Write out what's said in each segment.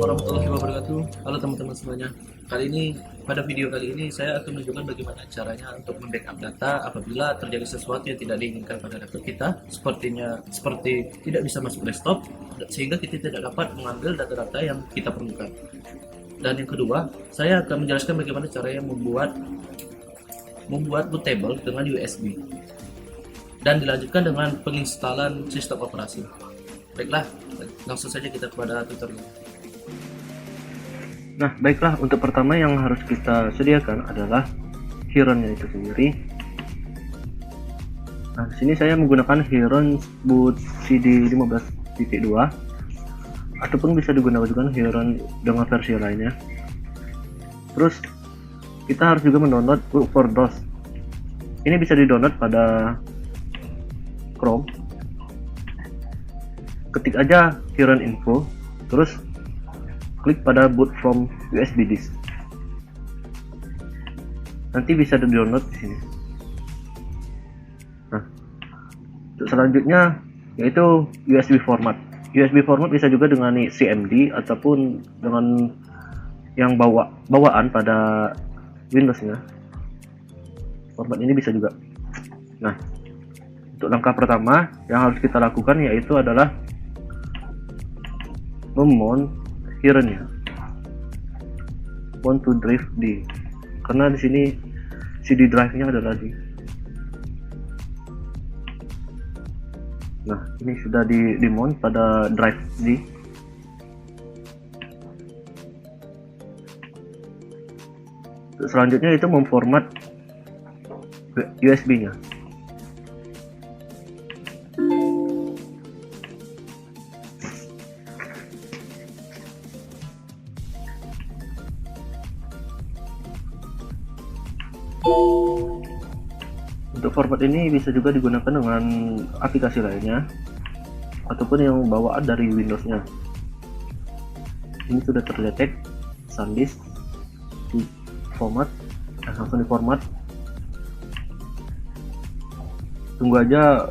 warahmatullahi wabarakatuh. Halo teman-teman semuanya. Pada video kali ini saya akan menunjukkan bagaimana caranya untuk membackup data apabila terjadi sesuatu yang tidak diinginkan pada laptop kita, seperti tidak bisa masuk desktop sehingga kita tidak dapat mengambil data-data yang kita perlukan. Dan yang kedua, saya akan menjelaskan bagaimana caranya membuat bootable dengan USB dan dilanjutkan dengan penginstalan sistem operasi. Baiklah, langsung saja kita kepada tutorial. Nah, baiklah, untuk pertama yang harus kita sediakan adalah Heron-nya itu sendiri. Nah, di sini saya menggunakan Heron boot CD 15.2 ataupun bisa digunakan juga Heron dengan versi lainnya. Terus kita harus juga mendownload Group4DOS. Ini bisa didownload pada Chrome. Ketik aja Heron info, terus klik pada boot from USB disk. Nanti bisa di-download di sini. Nah, untuk selanjutnya yaitu USB format. USB format bisa juga dengan CMD ataupun dengan yang bawaan pada Windows-nya. Format ini bisa juga. Nah, untuk langkah pertama yang harus kita lakukan yaitu adalah memount Heron-nya, mount to drive D, karena di sini CD drive-nya adalah D. Nah, ini sudah di mount pada drive D. Selanjutnya itu memformat USB-nya. Untuk format ini bisa juga digunakan dengan aplikasi lainnya ataupun yang bawaan dari Windows-nya. Ini sudah terdetek SanDisk di format, langsung di format. Tunggu aja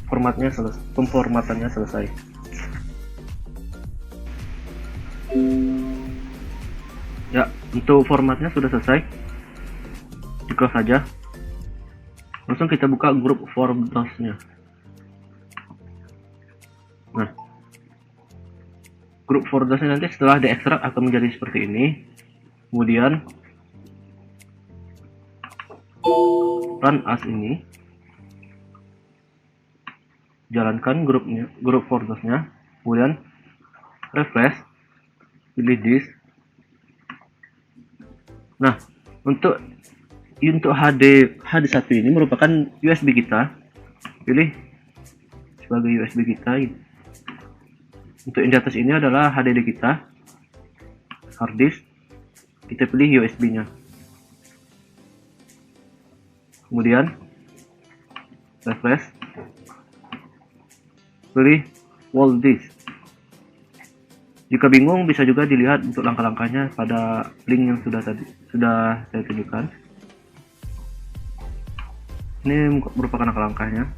pemformatannya selesai. Ya, untuk formatnya sudah selesai. Di close saja. Langsung kita buka Group4DOS-nya. Nah, Group4DOS-nya nanti setelah diekstrak akan menjadi seperti ini. Kemudian run as ini, jalankan Group4DOS-nya, kemudian refresh, pilih disk. Nah, untuk HD1 ini merupakan USB kita, pilih sebagai USB kita. Untuk yang di atas ini adalah HDD kita, hard disk, kita pilih USB nya, kemudian refresh, pilih wall disk. Jika bingung bisa juga dilihat untuk langkah-langkahnya pada link yang sudah saya tunjukkan. Ini merupakan langkah-langkahnya.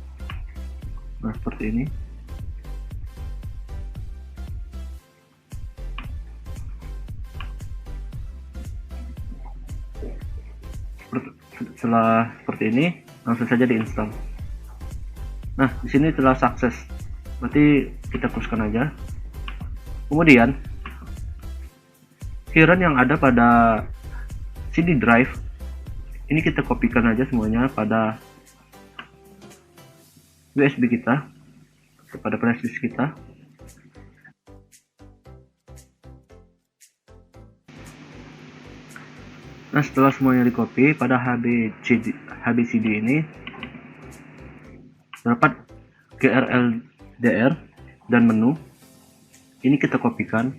Nah, seperti ini. Setelah seperti ini, langsung saja diinstal. Nah, di sini telah sukses. Berarti kita close-kan aja. Kemudian Heron yang ada pada CD drive ini kita kopikan aja semuanya pada USB kita, kepada flash disk kita. Nah, setelah semuanya di copy pada HBCD ini terdapat GRLDR dan menu. Ini kita kopikan,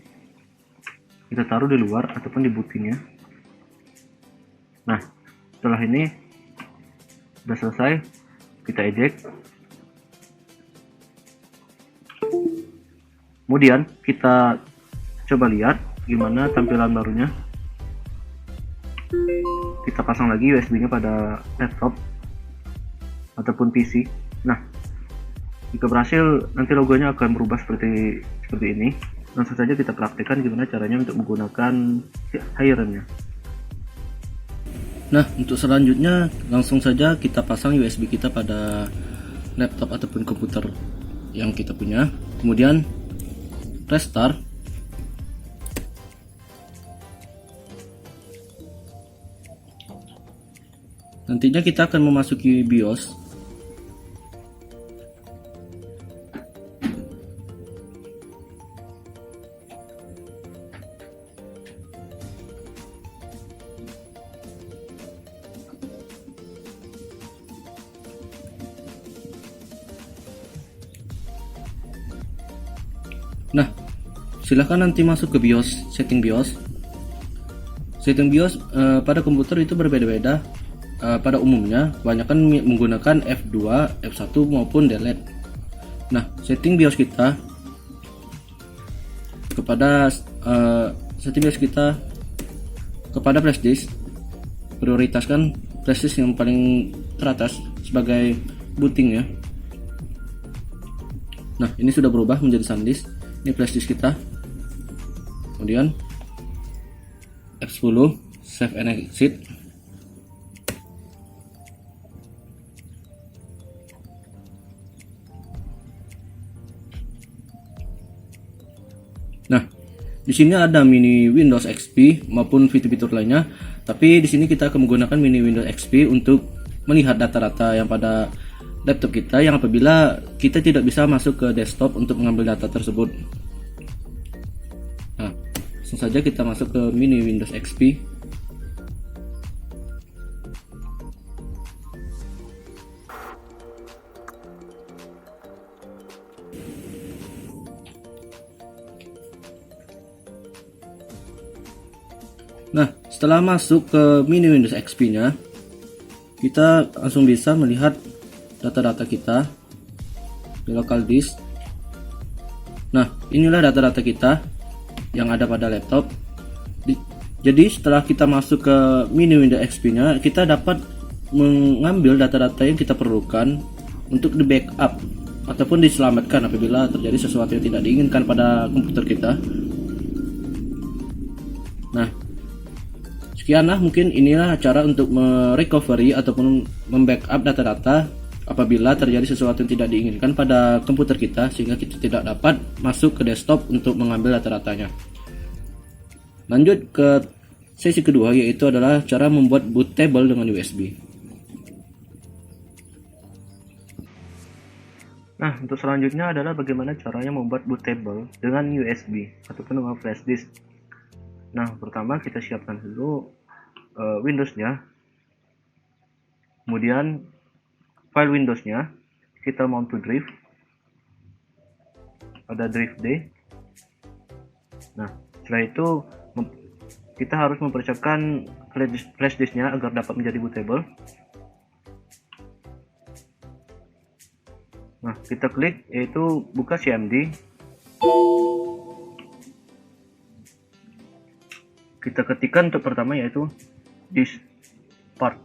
kita taruh di luar ataupun di bootingnya. Nah, setelah ini sudah selesai, kita eject. Kemudian kita coba lihat gimana tampilan barunya. Kita pasang lagi USB-nya pada laptop ataupun PC. Nah, jika berhasil nanti logonya akan berubah seperti ini. Langsung saja kita praktikkan gimana caranya untuk menggunakan HiRAM-nya. Nah, untuk selanjutnya langsung saja kita pasang USB kita pada laptop ataupun komputer yang kita punya. Kemudian restart. Nantinya kita akan memasuki BIOS. Nah, silahkan nanti masuk ke BIOS, setting BIOS. Setting BIOS pada komputer itu berbeda-beda. Pada umumnya, kebanyakan menggunakan F2, F1 maupun delete. Nah, setting BIOS kita kepada flash disk, prioritaskan flash disk yang paling teratas sebagai booting ya. Nah, ini sudah berubah menjadi SanDisk. Ini flash disk kita. Kemudian F10 save and exit. Nah, di sini ada mini Windows XP maupun fitur-fitur lainnya. Tapi di sini kita akan menggunakan mini Windows XP untuk melihat data-data yang pada laptop kita, yang apabila kita tidak bisa masuk ke desktop untuk mengambil data tersebut. Nah, langsung saja kita masuk ke mini Windows XP. Nah, setelah masuk ke mini Windows XP nya, kita langsung bisa melihat data-data kita di local disk. Nah, inilah data-data kita yang ada pada laptop. Jadi setelah kita masuk ke mini Windows XP nya, kita dapat mengambil data-data yang kita perlukan untuk di backup ataupun diselamatkan apabila terjadi sesuatu yang tidak diinginkan pada komputer kita. Nah, sekianlah mungkin inilah cara untuk merecovery ataupun membackup data-data apabila terjadi sesuatu yang tidak diinginkan pada komputer kita, sehingga kita tidak dapat masuk ke desktop untuk mengambil data-datanya. Lanjut ke sesi kedua, yaitu adalah cara membuat bootable dengan USB. Nah, untuk selanjutnya adalah bagaimana caranya membuat bootable dengan USB ataupun dengan flash disk. Nah, pertama kita siapkan dulu Windows-nya, kemudian file Windows-nya kita mount to drive, ada drive D. Nah, setelah itu kita harus mempersiapkan flash disk-nya agar dapat menjadi bootable. Nah, kita klik yaitu buka CMD. Kita ketikkan untuk pertama yaitu disk part.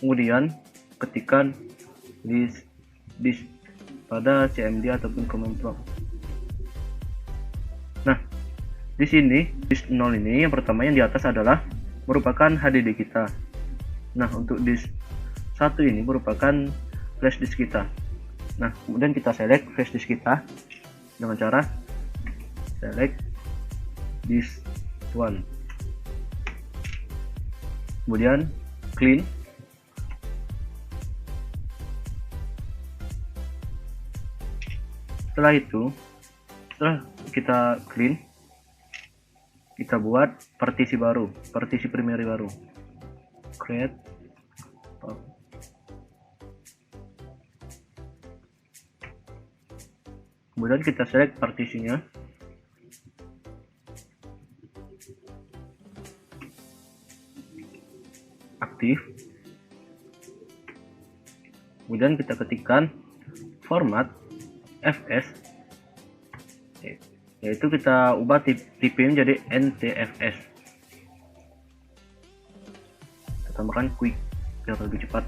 Kemudian ketikkan disk pada CMD ataupun command prompt. Nah, di sini disk 0 ini yang pertama yang di atas adalah merupakan HDD kita. Nah, untuk disk 1 ini merupakan flash disk kita. Nah, kemudian kita select flash disk kita dengan cara select disk 1, kemudian clean. Setelah itu, setelah kita clean, kita buat partisi baru, partisi primary baru, create. Kemudian kita select partisinya. Aktif. Kemudian kita ketikkan format fs, yaitu kita ubah tipe menjadi NTFS. Kita tambahkan quick biar lebih cepat.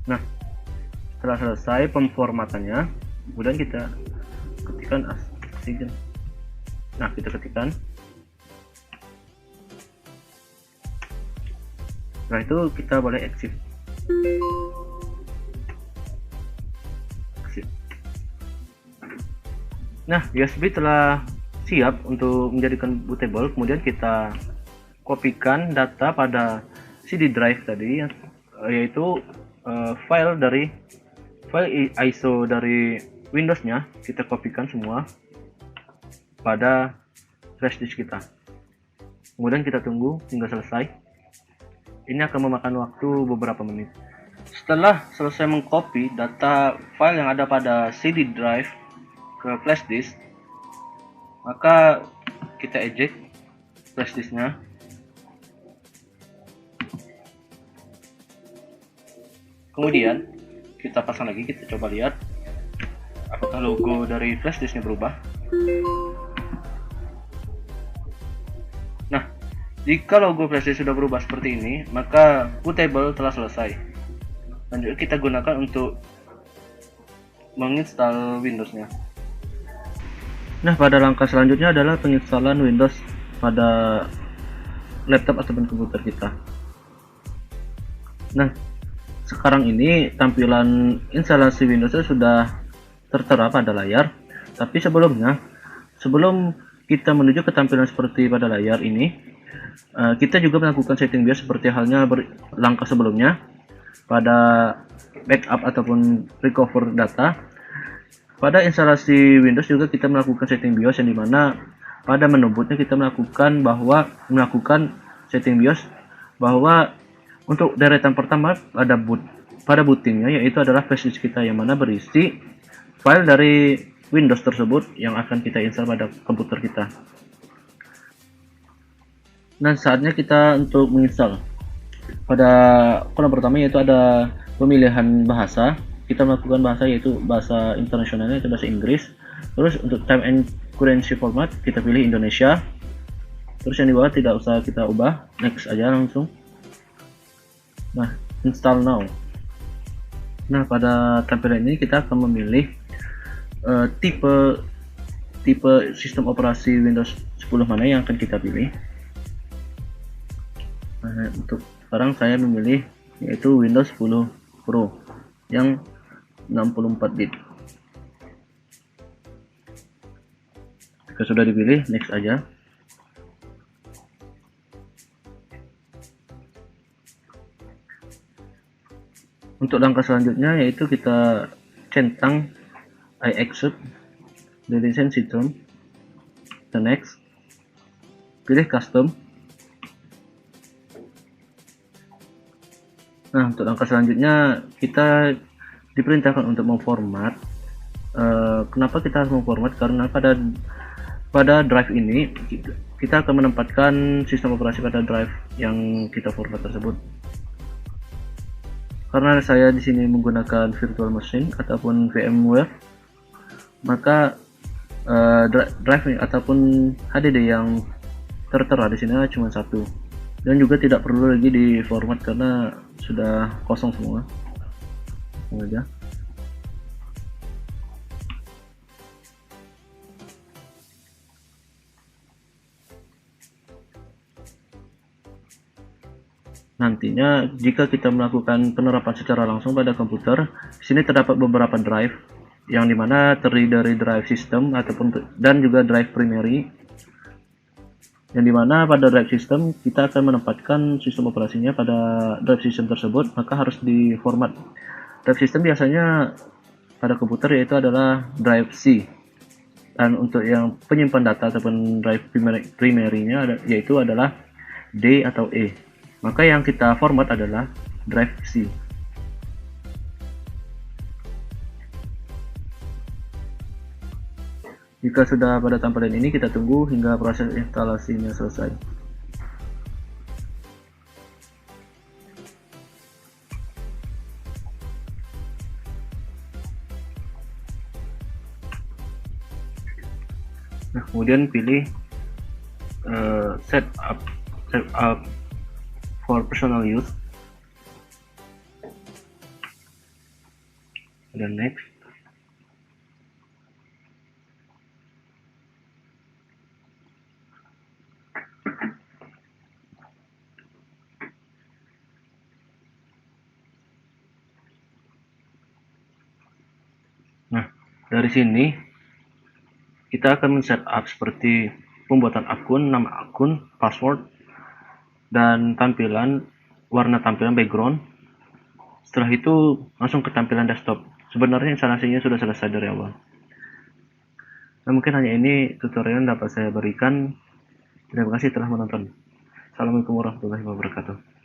Nah, setelah selesai pemformatannya, kemudian kita ketikkan oksigen. Nah, kita ketikkan. Setelah itu kita boleh exit. Nah, USB telah siap untuk menjadikan bootable. Kemudian kita kopikan data pada CD drive tadi, yaitu file ISO dari Windows-nya. Kita kopikan semua pada flash disk kita. Kemudian kita tunggu hingga selesai. Ini akan memakan waktu beberapa menit. Setelah selesai mengcopy data file yang ada pada CD drive ke flash disk, maka kita eject flash disknya. Kemudian kita pasang lagi, kita coba lihat apakah logo dari flash disknya berubah. Nah, jika logo flash disk sudah berubah seperti ini, maka bootable telah selesai. Lanjut kita gunakan untuk menginstal Windows-nya. Nah, pada langkah selanjutnya adalah penginstalan Windows pada laptop ataupun komputer kita. Nah, sekarang ini tampilan instalasi Windows sudah tertera pada layar. Tapi sebelum kita menuju ke tampilan seperti pada layar ini, kita juga melakukan setting BIOS seperti halnya langkah sebelumnya pada backup ataupun recover data. Pada instalasi Windows juga kita melakukan setting BIOS, yang dimana pada menu bootnya kita melakukan setting BIOS bahwa untuk deretan pertama pada bootingnya, yaitu adalah flash disk kita yang mana berisi file dari Windows tersebut yang akan kita install pada komputer kita. Nah, saatnya kita untuk menginstal. Pada kolom pertama yaitu ada pemilihan bahasa. Kita melakukan bahasa yaitu bahasa internasionalnya itu bahasa Inggris. Terus untuk time and currency format kita pilih Indonesia. Terus yang di bawah tidak usah kita ubah, next aja langsung. Nah, install now. Nah, pada tampilan ini kita akan memilih tipe sistem operasi Windows 10 mana yang akan kita pilih. Nah, untuk sekarang saya memilih yaitu Windows 10 Pro yang 64 bit. Jika sudah dipilih, next aja. Untuk langkah selanjutnya yaitu kita centang I accept the license system. The next, pilih custom. Nah, untuk langkah selanjutnya kita diperintahkan untuk memformat. Kenapa kita harus memformat? Karena pada drive ini kita akan menempatkan sistem operasi pada drive yang kita format tersebut. Karena saya di sini menggunakan virtual machine ataupun VMware, maka drive ataupun HDD yang tertera di sini cuma satu, dan juga tidak perlu lagi di format karena sudah kosong semua. Aja. Nantinya jika kita melakukan penerapan secara langsung pada komputer, di sini terdapat beberapa drive yang dimana terdiri dari drive system dan juga drive primary, yang dimana pada drive system kita akan menempatkan sistem operasinya pada drive system tersebut, maka harus diformat. Drive system biasanya pada komputer yaitu adalah drive C, dan untuk yang penyimpan data ataupun drive primary-nya yaitu adalah D atau E, maka yang kita format adalah drive C. Jika sudah pada tampilan ini, kita tunggu hingga proses instalasinya selesai. Nah, kemudian pilih set up for personal use. dan next. Nah, dari sini kita akan men-setup seperti pembuatan akun, nama akun, password, dan tampilan, warna tampilan background. Setelah itu langsung ke tampilan desktop. Sebenarnya instalasinya sudah selesai dari awal. Nah, mungkin hanya ini tutorial yang dapat saya berikan. Terima kasih telah menonton. Assalamualaikum warahmatullahi wabarakatuh.